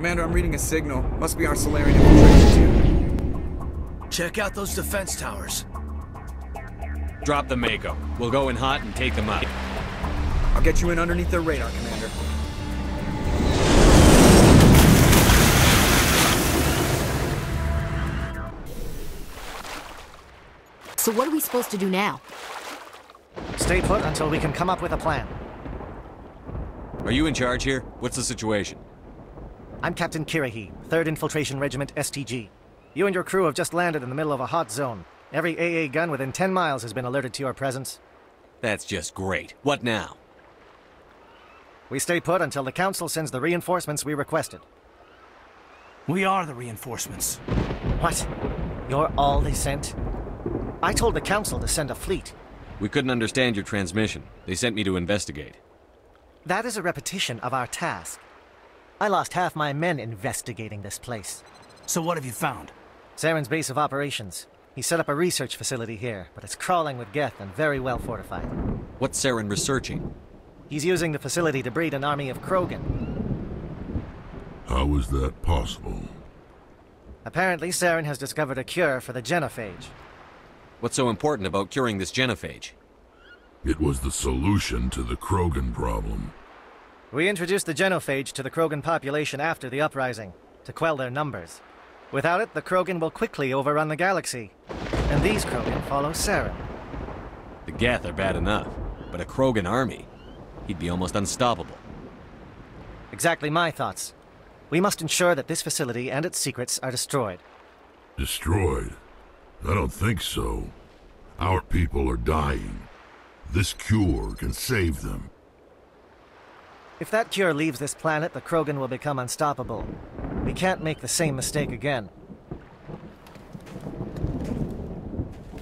Commander, I'm reading a signal. Must be our Solarian infiltration too. Check out those defense towers. Drop the Mako. We'll go in hot and take them out. I'll get you in underneath their radar, Commander. So what are we supposed to do now? Stay put until we can come up with a plan. Are you in charge here? What's the situation? I'm Captain Kirahi, 3rd Infiltration Regiment STG. You and your crew have just landed in the middle of a hot zone. Every AA gun within 10 miles has been alerted to your presence. That's just great. What now? We stay put until the Council sends the reinforcements we requested. We are the reinforcements. What? You're all they sent? I told the Council to send a fleet. We couldn't understand your transmission. They sent me to investigate. That is a repetition of our task. I lost half my men investigating this place. So what have you found? Saren's base of operations. He set up a research facility here, but it's crawling with Geth and very well fortified. What's Saren researching? He's using the facility to breed an army of Krogan. How is that possible? Apparently, Saren has discovered a cure for the genophage. What's so important about curing this genophage? It was the solution to the Krogan problem. We introduced the genophage to the Krogan population after the uprising, to quell their numbers. Without it, the Krogan will quickly overrun the galaxy. And these Krogan follow Saren. The Geth are bad enough, but a Krogan army? He'd be almost unstoppable. Exactly my thoughts. We must ensure that this facility and its secrets are destroyed. Destroyed? I don't think so. Our people are dying. This cure can save them. If that cure leaves this planet, the Krogan will become unstoppable. We can't make the same mistake again.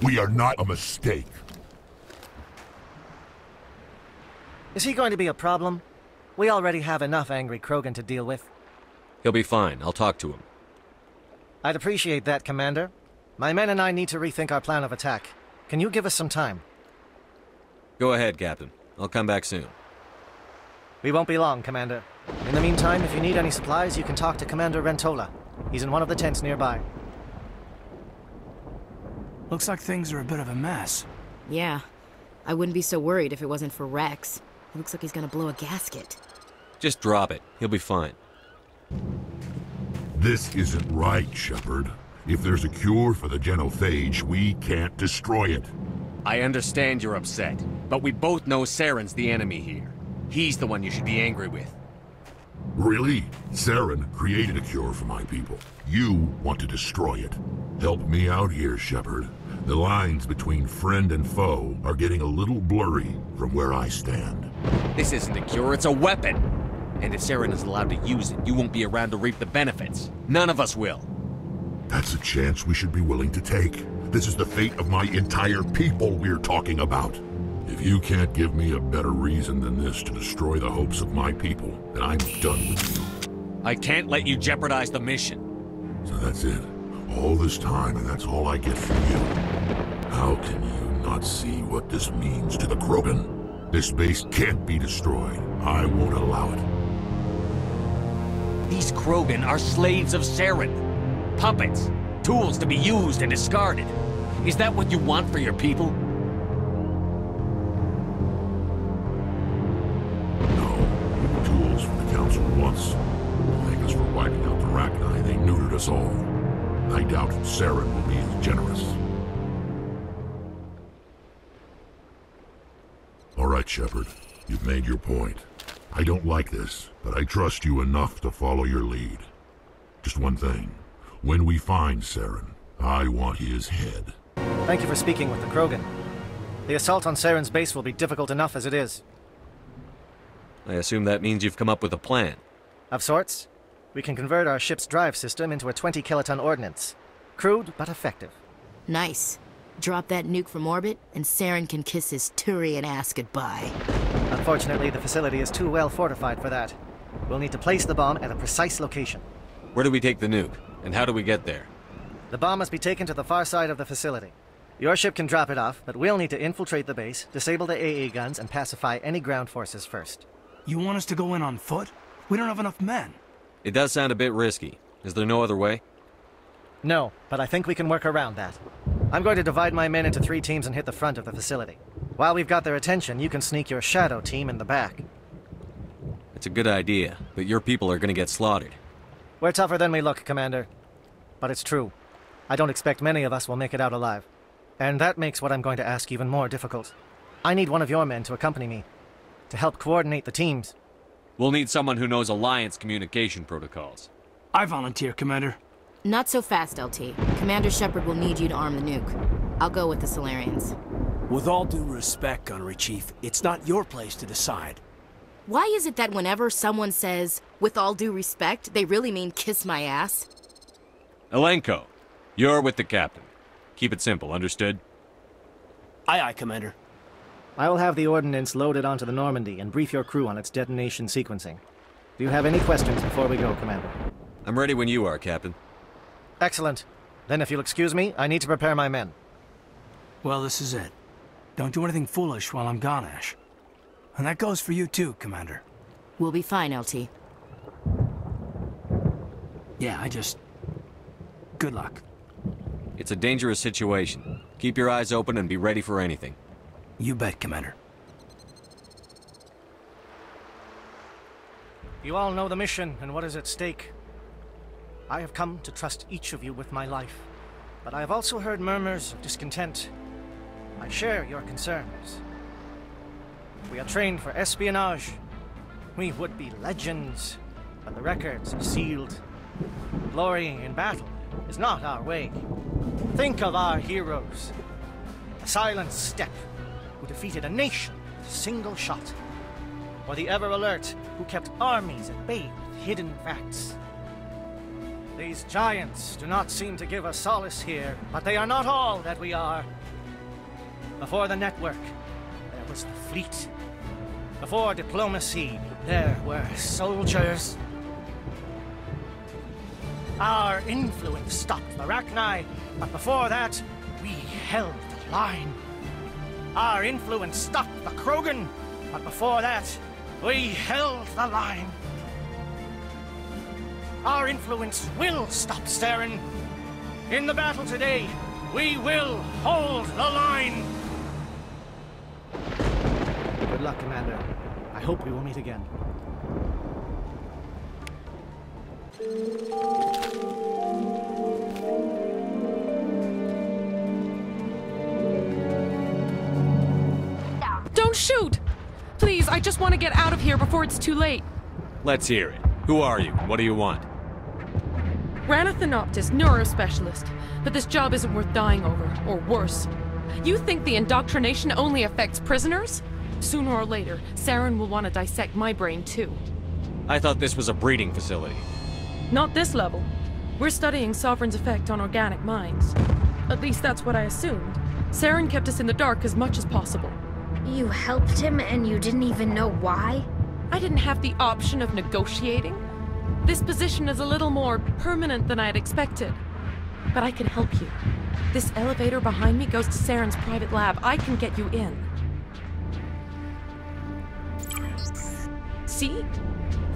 We are not a mistake. Is he going to be a problem? We already have enough angry Krogan to deal with. He'll be fine. I'll talk to him. I'd appreciate that, Commander. My men and I need to rethink our plan of attack. Can you give us some time? Go ahead, Captain. I'll come back soon. We won't be long, Commander. In the meantime, if you need any supplies, you can talk to Commander Rentola. He's in one of the tents nearby. Looks like things are a bit of a mess. Yeah. I wouldn't be so worried if it wasn't for Rex. It looks like he's gonna blow a gasket. Just drop it. He'll be fine. This isn't right, Shepard. If there's a cure for the genophage, we can't destroy it. I understand you're upset, but we both know Saren's the enemy here. He's the one you should be angry with. Really? Saren created a cure for my people. You want to destroy it. Help me out here, Shepard. The lines between friend and foe are getting a little blurry from where I stand. This isn't a cure, it's a weapon! And if Saren is allowed to use it, you won't be around to reap the benefits. None of us will. That's a chance we should be willing to take. This is the fate of my entire people we're talking about. If you can't give me a better reason than this to destroy the hopes of my people, then I'm done with you. I can't let you jeopardize the mission. So that's it. All this time, and that's all I get from you. How can you not see what this means to the Krogan? This base can't be destroyed. I won't allow it. These Krogan are slaves of Saren. Puppets. Tools to be used and discarded. Is that what you want for your people? Tools from the Council once. Thank us for wiping out the Rachni. They neutered us all. I doubt Saren will be as generous. All right, Shepard. You've made your point. I don't like this, but I trust you enough to follow your lead. Just one thing. When we find Saren, I want his head. Thank you for speaking with the Krogan. The assault on Saren's base will be difficult enough as it is. I assume that means you've come up with a plan. Of sorts. We can convert our ship's drive system into a 20-kiloton ordnance. Crude, but effective. Nice. Drop that nuke from orbit, and Saren can kiss his Turian ass goodbye. Unfortunately, the facility is too well fortified for that. We'll need to place the bomb at a precise location. Where do we take the nuke? And how do we get there? The bomb must be taken to the far side of the facility. Your ship can drop it off, but we'll need to infiltrate the base, disable the AA guns, and pacify any ground forces first. You want us to go in on foot? We don't have enough men. It does sound a bit risky. Is there no other way? No, but I think we can work around that. I'm going to divide my men into 3 teams and hit the front of the facility. While we've got their attention, you can sneak your shadow team in the back. It's a good idea, but your people are gonna get slaughtered. We're tougher than we look, Commander. But it's true. I don't expect many of us will make it out alive. And that makes what I'm going to ask even more difficult. I need one of your men to accompany me, to help coordinate the teams. We'll need someone who knows Alliance communication protocols. I volunteer, Commander. Not so fast, LT. Commander Shepard will need you to arm the nuke. I'll go with the Solarians. With all due respect, Gunnery Chief, it's not your place to decide. Why is it that whenever someone says, with all due respect, they really mean kiss my ass? Elenko, you're with the captain. Keep it simple, understood? Aye, aye, Commander. I will have the ordnance loaded onto the Normandy and brief your crew on its detonation sequencing. Do you have any questions before we go, Commander? I'm ready when you are, Captain. Excellent. Then if you'll excuse me, I need to prepare my men. Well, this is it. Don't do anything foolish while I'm gone, Ash. And that goes for you too, Commander. We'll be fine, LT. Yeah, good luck. It's a dangerous situation. Keep your eyes open and be ready for anything. You bet, Commander. You all know the mission and what is at stake. I have come to trust each of you with my life, but I have also heard murmurs of discontent. I share your concerns. We are trained for espionage. We would be legends, but the records are sealed. Glory in battle is not our way. Think of our heroes. The silent step who defeated a nation with a single shot. Or the ever-alert who kept armies at bay with hidden facts. These giants do not seem to give us solace here, but they are not all that we are. Before the network, there was the fleet. Before diplomacy, there were soldiers. Our influence stopped the Arachni, but before that, we held the line. Our influence stopped the Krogan, but before that, we held the line. Our influence will stop Saren. In the battle today, we will hold the line. Good luck, Commander. I hope we will meet again. Don't shoot! Please, I just want to get out of here before it's too late. Let's hear it. Who are you? What do you want? Ranathanoptis, neurospecialist. But this job isn't worth dying over, or worse. You think the indoctrination only affects prisoners? Sooner or later, Saren will want to dissect my brain too. I thought this was a breeding facility. Not this level. We're studying Sovereign's effect on organic minds. At least that's what I assumed. Saren kept us in the dark as much as possible. You helped him and you didn't even know why? I didn't have the option of negotiating. This position is a little more permanent than I had expected. But I can help you. This elevator behind me goes to Saren's private lab. I can get you in. See?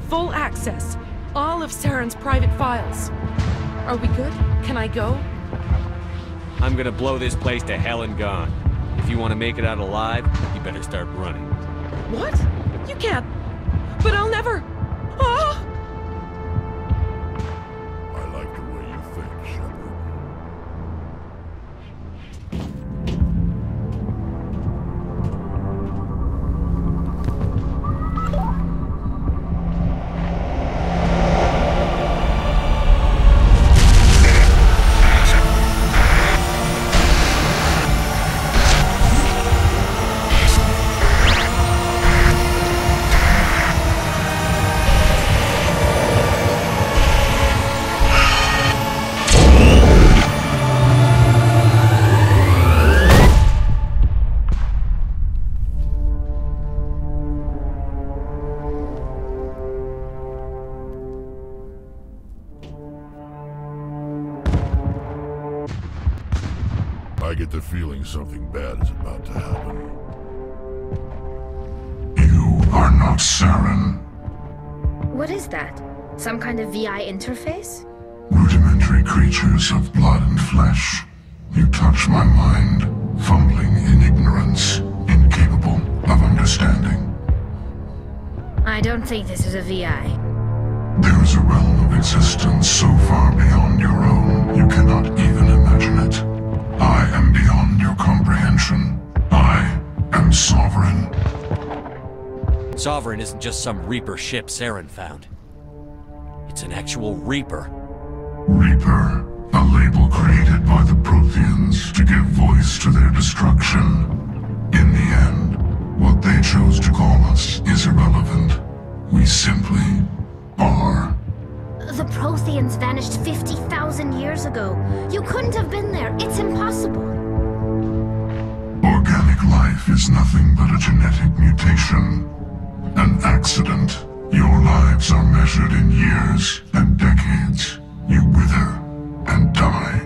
Full access. All of Saren's private files. Are we good? Can I go? I'm gonna blow this place to hell and gone. If you want to make it out alive, you better start running. What? You can't. But I'll never. Ah! I like the way you think, Shepard. I get the feeling something bad is about to happen. You are not Saren. What is that? Some kind of VI interface? Rudimentary creatures of blood and flesh. You touch my mind, fumbling in ignorance, incapable of understanding. I don't think this is a VI. There is a realm of existence so far beyond your own, you cannot even imagine it. I am beyond your comprehension. I am Sovereign. Sovereign isn't just some Reaper ship Saren found. It's an actual Reaper. Reaper, a label created by the Protheans to give voice to their destruction. In the end, what they chose to call us is irrelevant. We simply are. The Protheans vanished 50,000 years ago. You couldn't have been there. It's impossible. Organic life is nothing but a genetic mutation. An accident. Your lives are measured in years and decades. You wither and die.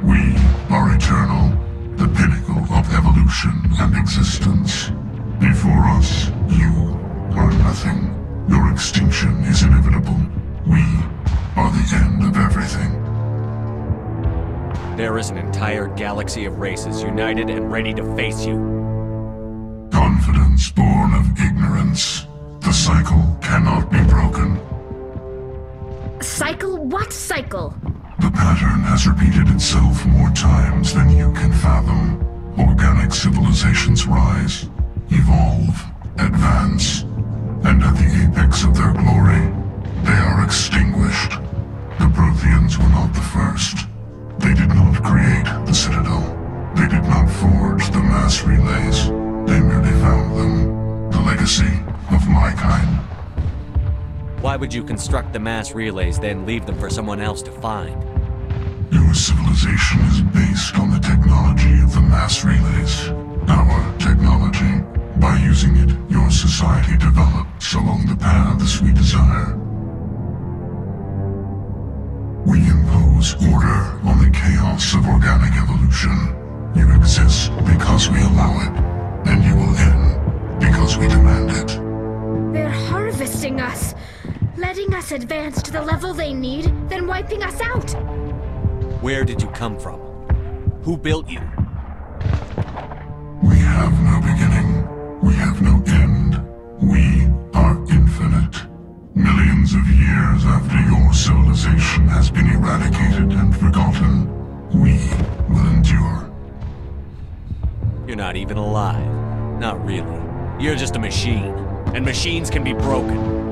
We are eternal, the pinnacle of evolution and existence. Before us, you are nothing. Your extinction is inevitable. We are the end of everything. There is an entire galaxy of races united and ready to face you. Confidence born of ignorance. The cycle cannot be broken. Cycle? What cycle? The pattern has repeated itself more times than you can fathom. Organic civilizations rise, evolve, advance, and at the apex of their glory, they are extinguished. The Protheans were not the first. They did not create the Citadel. They did not forge the mass relays. They merely found them. The legacy of my kind. Why would you construct the mass relays, then leave them for someone else to find? Your civilization is based on the technology of the mass relays. Our technology. By using it, your society develops along the paths we desire. We impose order on the chaos of organic evolution. You exist because we allow it, and you will end because we demand it. They're harvesting us. Letting us advance to the level they need, then wiping us out. Where did you come from? Who built you? We have no beginning. We have no end. We are infinite. Millions of years after your civilization has been eradicated and forgotten, we will endure. You're not even alive. Not really. You're just a machine. And machines can be broken.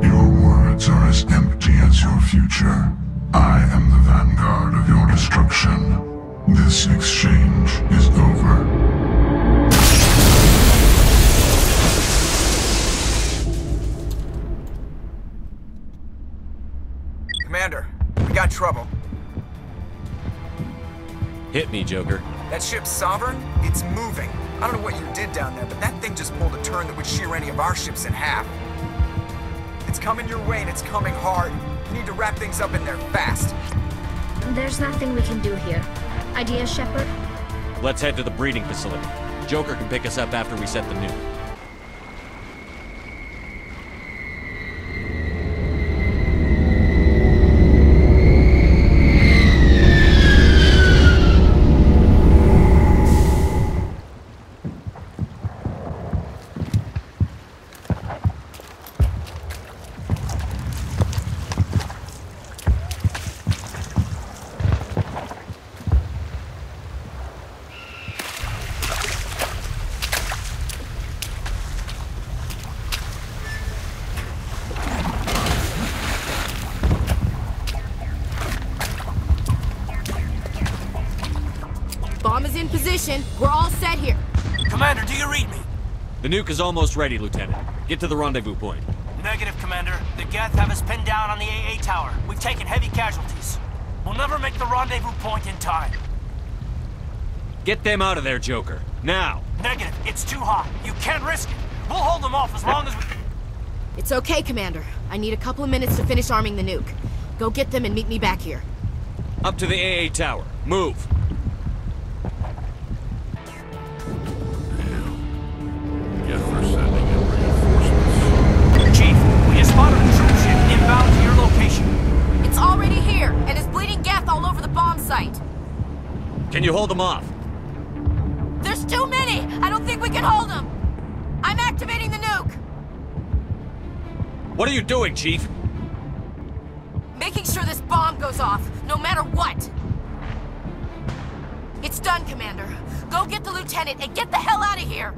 Your words are as empty as your future. I am the vanguard of your destruction. This exchange is over. Commander, we got trouble. Hit me, Joker. That ship's Sovereign? It's moving. I don't know what you did down there, but that thing just pulled a turn that would shear any of our ships in half. It's coming your way and it's coming hard. You need to wrap things up in there fast. There's nothing we can do here. Ideas, Shepard? Let's head to the breeding facility. Joker can pick us up after we set the nuke. Bomb is in position. We're all set here. Commander, do you read me? The nuke is almost ready, Lieutenant. Get to the rendezvous point. Negative, Commander. The Geth have us pinned down on the AA tower. We've taken heavy casualties. We'll never make the rendezvous point in time. Get them out of there, Joker. Now! Negative. It's too hot. You can't risk it. We'll hold them off as long as we... It's okay, Commander. I need a couple of minutes to finish arming the nuke. Go get them and meet me back here. Up to the AA tower. Move! Yes, we're sending in reinforcements. Chief, we just spotted a troop ship inbound Can you hold them off? There's too many! I don't think we can hold them! I'm activating the nuke! What are you doing, Chief? Making sure this bomb goes off, no matter what! It's done, Commander. Go get the lieutenant and get the hell out of here!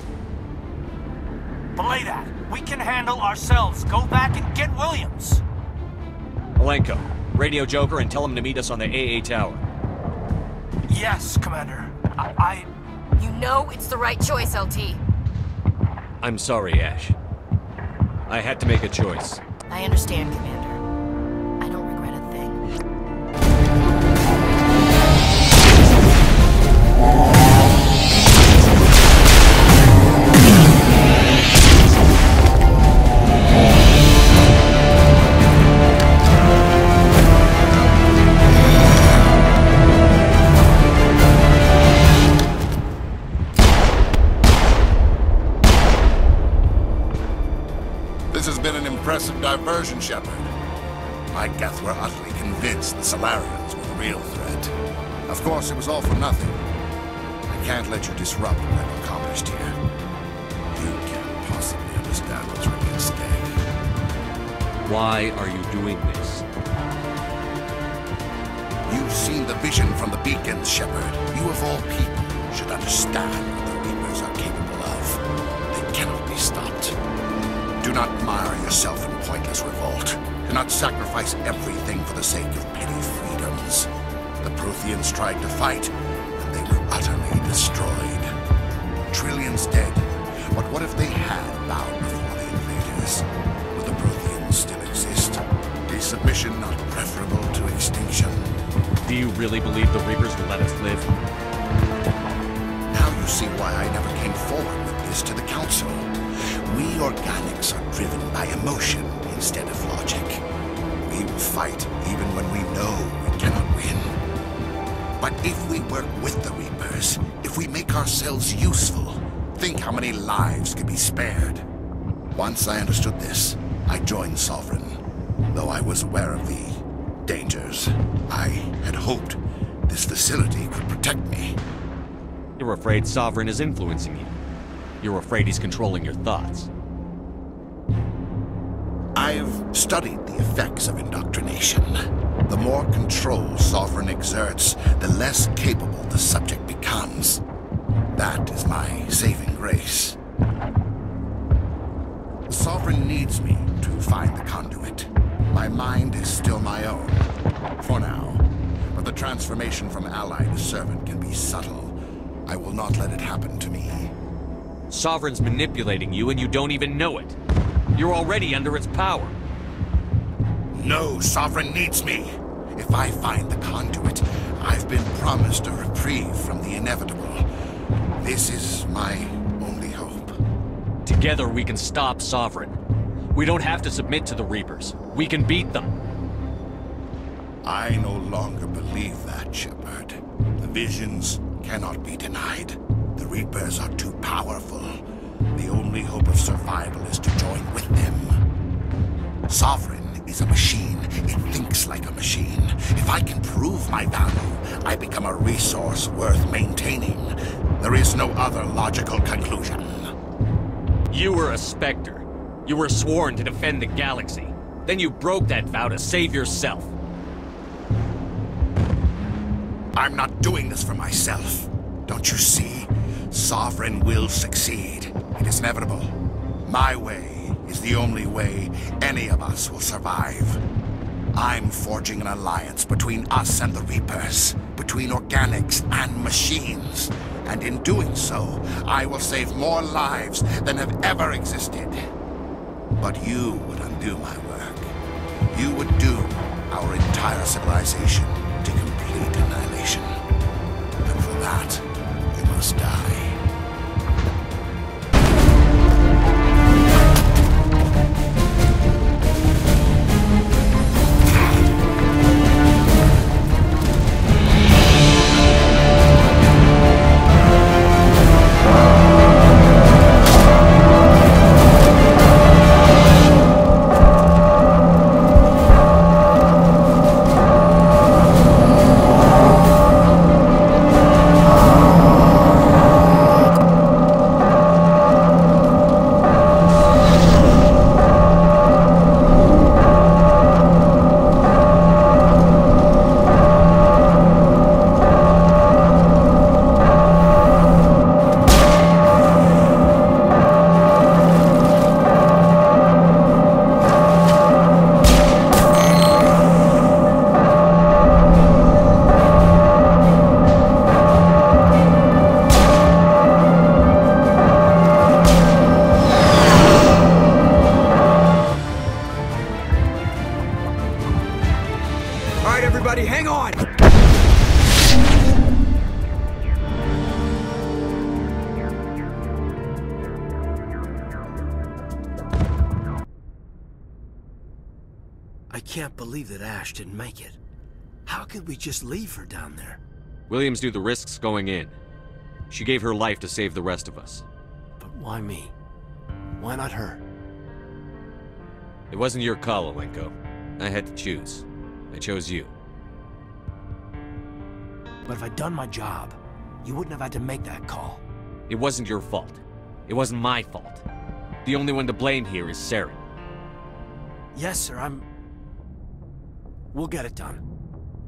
Belay that. We can handle ourselves. Go back and get Williams. Malenko, radio Joker and tell him to meet us on the AA tower. Yes, Commander. You know it's the right choice, LT. I'm sorry, Ash. I had to make a choice. I understand, Commander. I don't regret a thing. Impressive diversion, Shepard. My Geth were utterly convinced the Solarians were the real threat. Of course, it was all for nothing. I can't let you disrupt what I've accomplished here. You can't possibly understand what's really at stake. Why are you doing this? You've seen the vision from the beacons, Shepard. You of all people should understand what the Reapers are capable of. They cannot be stopped. Do not mire yourself in pointless revolt. Do not sacrifice everything for the sake of petty freedoms. The Protheans tried to fight, and they were utterly destroyed. Trillions dead, but what if they had bowed before the invaders? Would the Protheans still exist? Is submission not preferable to extinction? Do you really believe the Reapers will let us live? Now you see why I never came forward with this to the Council. We organics are driven by emotion instead of logic. We will fight even when we know we cannot win. But if we work with the Reapers, if we make ourselves useful, think how many lives could be spared. Once I understood this, I joined Sovereign. Though I was aware of the dangers, I had hoped this facility could protect me. You're afraid Sovereign is influencing you. You're afraid he's controlling your thoughts. I've studied the effects of indoctrination. The more control Sovereign exerts, the less capable the subject becomes. That is my saving grace. Sovereign needs me to find the conduit. My mind is still my own, for now. But the transformation from ally to servant can be subtle. I will not let it happen to me. Sovereign's manipulating you and you don't even know it. You're already under its power. No, Sovereign needs me. If I find the conduit, I've been promised a reprieve from the inevitable. This is my only hope. Together we can stop Sovereign. We don't have to submit to the Reapers. We can beat them. I no longer believe that, Shepard. The visions cannot be denied. The Reapers are too powerful. The only hope of survival is to join with them. Sovereign is a machine. It thinks like a machine. If I can prove my value, I become a resource worth maintaining. There is no other logical conclusion. You were a Spectre. You were sworn to defend the galaxy. Then you broke that vow to save yourself. I'm not doing this for myself. Don't you see? Sovereign will succeed. It is inevitable. My way is the only way any of us will survive. I'm forging an alliance between us and the Reapers, between organics and machines. And in doing so, I will save more lives than have ever existed. But you would undo my work. You would doom our entire civilization to complete annihilation. And for that, you must die. right, everybody, hang on! I can't believe that Ash didn't make it. How could we just leave her down there? Williams knew the risks going in. She gave her life to save the rest of us. But why me? Why not her? It wasn't your call, Alenko. I had to choose. I chose you. But if I'd done my job, you wouldn't have had to make that call. It wasn't your fault. It wasn't my fault. The only one to blame here is Saren. Yes, sir, We'll get it done.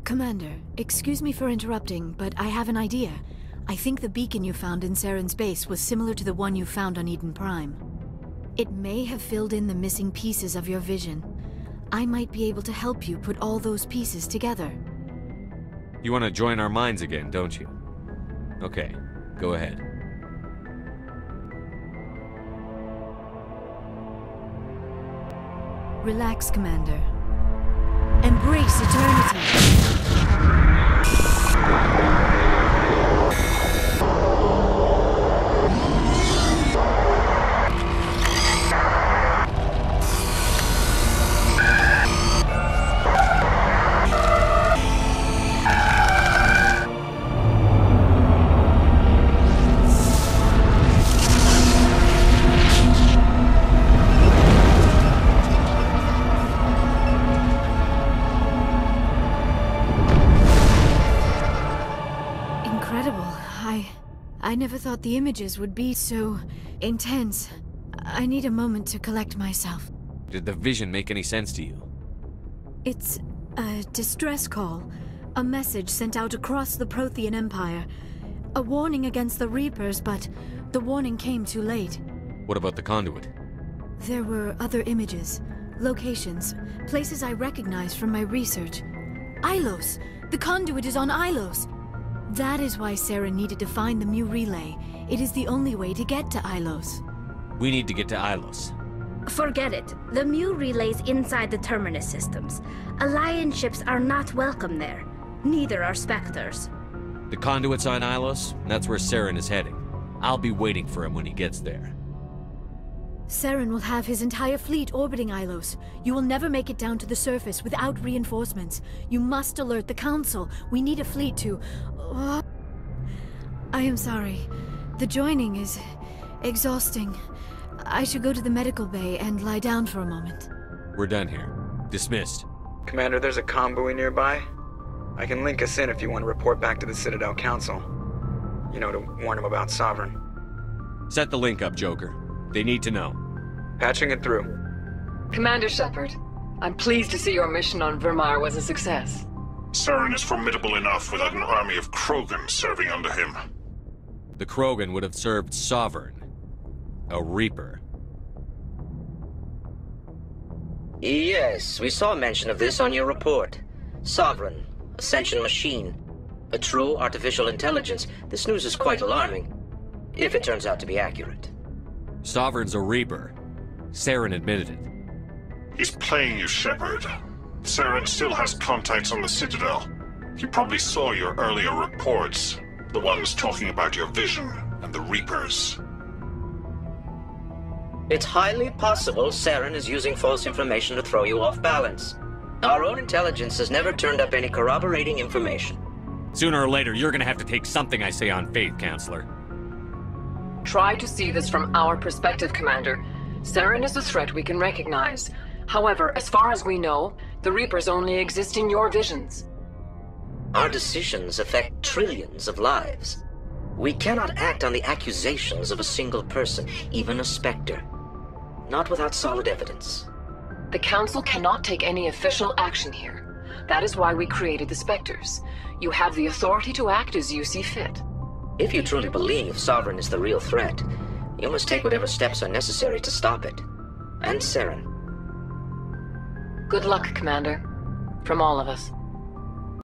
Commander, excuse me for interrupting, but I have an idea. I think the beacon you found in Saren's base was similar to the one you found on Eden Prime. It may have filled in the missing pieces of your vision. I might be able to help you put all those pieces together. You want to join our minds again, don't you? Okay, go ahead. Relax, Commander. Embrace eternity. I never thought the images would be so intense. I need a moment to collect myself. Did the vision make any sense to you? It's a distress call. A message sent out across the Prothean Empire. A warning against the Reapers, but the warning came too late. What about the conduit? There were other images, locations, places I recognized from my research. Ilos! The conduit is on Ilos! That is why Saren needed to find the Mu relay. It is the only way to get to Ilos. We need to get to Ilos. Forget it. The Mu relay's inside the Terminus systems. Alliance ships are not welcome there. Neither are Spectres. The conduit's on Ilos, and that's where Saren is heading. I'll be waiting for him when he gets there. Saren will have his entire fleet orbiting Ilos. You will never make it down to the surface without reinforcements. You must alert the Council. We need a fleet to... I am sorry. The joining is exhausting. I should go to the medical bay and lie down for a moment. We're done here. Dismissed. Commander, there's a comm buoy nearby. I can link us in if you want to report back to the Citadel Council. You know, to warn them about Sovereign. Set the link up, Joker. They need to know. Patching it through. Commander Shepard, I'm pleased to see your mission on Vermar was a success. Saren is formidable enough without an army of Krogan serving under him. The Krogan would have served Sovereign. A Reaper. Yes, we saw mention of this on your report. Sovereign, Ascension machine. A true artificial intelligence. This news is quite alarming. If it turns out to be accurate. Sovereign's a Reaper. Saren admitted it. He's playing you, Shepard. Saren still has contacts on the Citadel. He probably saw your earlier reports. The ones talking about your vision and the Reapers. It's highly possible Saren is using false information to throw you off balance. Our own intelligence has never turned up any corroborating information. Sooner or later, you're gonna have to take something I say on faith, Counselor. Try to see this from our perspective, Commander. Saren is a threat we can recognize. However, as far as we know, the Reapers only exist in your visions. Our decisions affect trillions of lives. We cannot act on the accusations of a single person, even a Spectre. Not without solid evidence. The Council cannot take any official action here. That is why we created the Spectres. You have the authority to act as you see fit. If you truly believe Sovereign is the real threat, you must take whatever steps are necessary to stop it. And Saren. Good luck, Commander. From all of us.